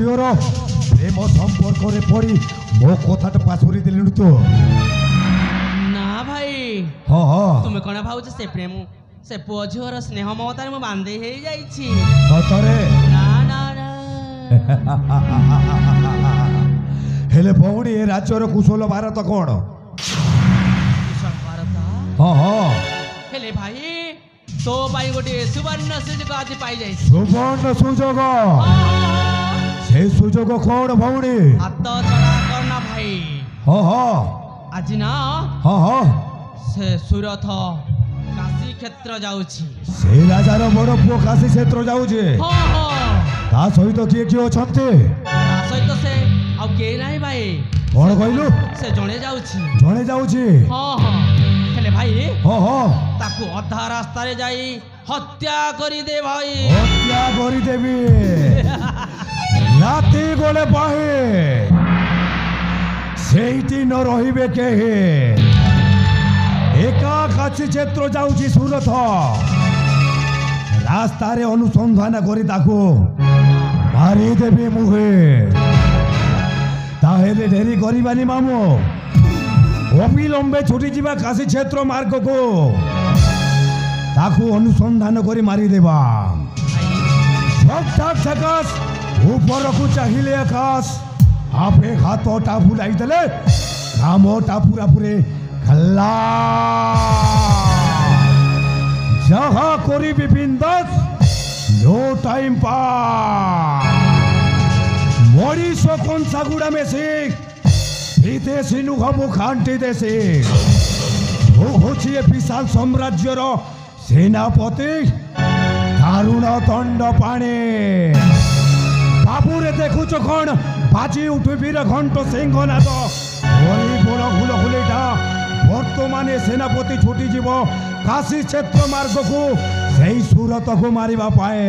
ଝିଅର ପ୍ରେମ ସମ୍ପର୍କରେ ପଡ଼ି ମୋ କଥାଟା ପାଶୁରି ଦେଲୁଣି ତୁ। ନା ଭାଇ ହଁ ହଁ ତୁମେ କଣ ଭାବୁଛ ସେ ପ୍ରେମ ସେ ପୁଅ ଝିଅର ସ୍ନେହ ମମତାରେ ମୁଁ ବାନ୍ଧି ହେଇଯାଇଛି। ସତରେ ନା ନା ନା ହେଲେ ଭଉଣୀ ଏ ରାଜ୍ୟର କୁଶଳ ଭାରତ କ'ଣ? କୁଶଳ ଭାରତ ହଁ ହଁ ହେଲେ ଭାଇ ତୋ ପାଇଁ ଗୋଟିଏ ସୁବର୍ଣ୍ଣ ସୁଯୋଗ ଆଜି ପାଇଯାଇଛି। ସୁବର୍ଣ୍ଣ ସୁଯୋଗ ସେ ସୁଯୋଗ କ'ଣ ଭଉଣୀ? ହାତ ଛଡ଼ା କରନା ଭାଇ। ହଁ ହଁ ଆଜି ନା ହଁ ହଁ ସେ ସୁରଥ କାଶୀ କ୍ଷେତ୍ର ଯାଉଛି। ସେ ରାଜାର ବଡ଼ ପୁଅ କାଶୀ କ୍ଷେତ୍ର ଯାଉଛି। ହଁ ହଁ ତା ସହିତ କିଏ କିଏ ଅଛନ୍ତି? ତା ସହିତ ସେ ଆଉ କେହି ନାହିଁ ଭାଇ। କ'ଣ କହିଲୁ? ସେ ଜଣେ ଯାଉଛି। ଜଣେ ଯାଉଛି? ହଁ ହଁ ହେଲେ ଭାଇ ହଁ ହଁ ତାକୁ ଅଧା ରାସ୍ତାରେ ଯାଇ ହତ୍ୟା କରିଦେ ଭାଇ। ହତ୍ୟା କରିଦେବି ରାତି ଗଲେ ପାହି ସେଇଠି ନ ରହିବେ କେହି। ଏକା କାଶୀ କ୍ଷେତ୍ର ଯାଉଛି ସୁରଥ। ରାସ୍ତାରେ ଅନୁସନ୍ଧାନ କରି ତାକୁ ମାରିଦେବି ମୁହେ। ତାହେଲେ ଡେରି କରିବାନି ମାମୁଁ, ଅବିଲମ୍ବେ ଛୁଟିଯିବା କାଶୀ କ୍ଷେତ୍ର ମାର୍ଗକୁ। ତାକୁ ଅନୁସନ୍ଧାନ କରି ମାରିଦେବା। ଠକ୍ ଠକାସ ଉପରକୁ ଚାହିଁଲେ ଆକାଶ, ଆପେ ହାତଟା ବୁଲାଇ ଦେଲେ କାମଟା ପୁରାପୁରି ଖାଲା। ଯାହା କରିବି ବିନ୍ଦାସ, নো টাইম পাস। মরিস কনসাগুড়া মেসি বিদেশি নুহবু খান্তি দেশি। ও হচ্ছে বিশাল সাম্রাজ্যর সেনাপতি দারুণ দণ্ড পাণি। বাবুরে দেখুছ কণ বাজি উঠবির ঘণ্ট সিংহনাদ। ওই বড় হুলহুলিটা বর্তমানে সেনাপতি ছুটিଯିବ কাশী କ୍ଷେତ୍ର ମାର୍ଗକୁ, ସେଇ ସୁରତକୁ ମାରିବା ପାଇଁ।